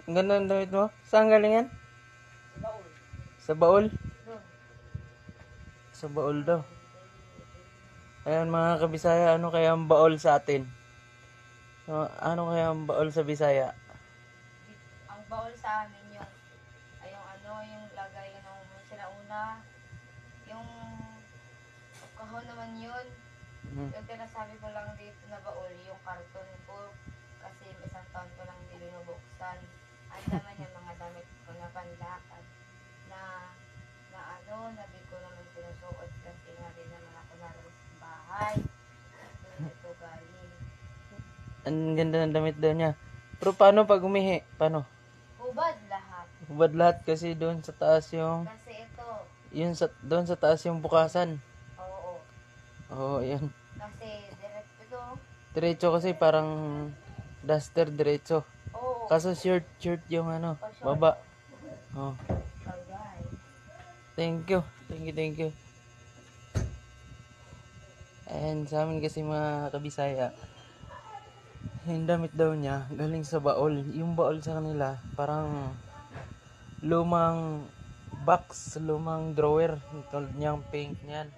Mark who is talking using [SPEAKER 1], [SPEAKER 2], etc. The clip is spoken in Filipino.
[SPEAKER 1] Ang ganda ng damit mo. Saan galing yan? Sa baul. Sa baul daw. Ayan mga kabisaya, ano kaya ang baul sa atin? Ano kaya ang baul sa Bisaya?
[SPEAKER 2] Ang baul sa amin yung yung lagay ng sinauna, yung kahon naman yun. Yung sinasabi ko lang dito na baul, yung karton ko kasi isang taon ko lang hindi binubuksan. Ang laman yung mga damit ko na panlakad na di ko naman sinusuot kasi nga din naman ako naroon sa bahay. Doon ito galing.
[SPEAKER 1] Ang ganda ng damit daw niya. Pero paano pag umihi? Paano?
[SPEAKER 2] Hubad lahat.
[SPEAKER 1] Hubad lahat kasi doon sa taas yung...
[SPEAKER 2] Kasi ito,
[SPEAKER 1] doon sa taas yung bukasan.
[SPEAKER 2] oo.
[SPEAKER 1] Oo, yan.
[SPEAKER 2] Kasi direct ito.
[SPEAKER 1] Diretso kasi parang duster diretso.
[SPEAKER 2] Oo.
[SPEAKER 1] Kaso short yung ano, baba. Oh.
[SPEAKER 2] Bagay.
[SPEAKER 1] Thank you. Thank you. And sa amin kasi mga kabisaya, yung damit daw niya galing sa baol. Yung baol sa kanila parang lumang box, lumang drawer. Tulad niyang pink niyan.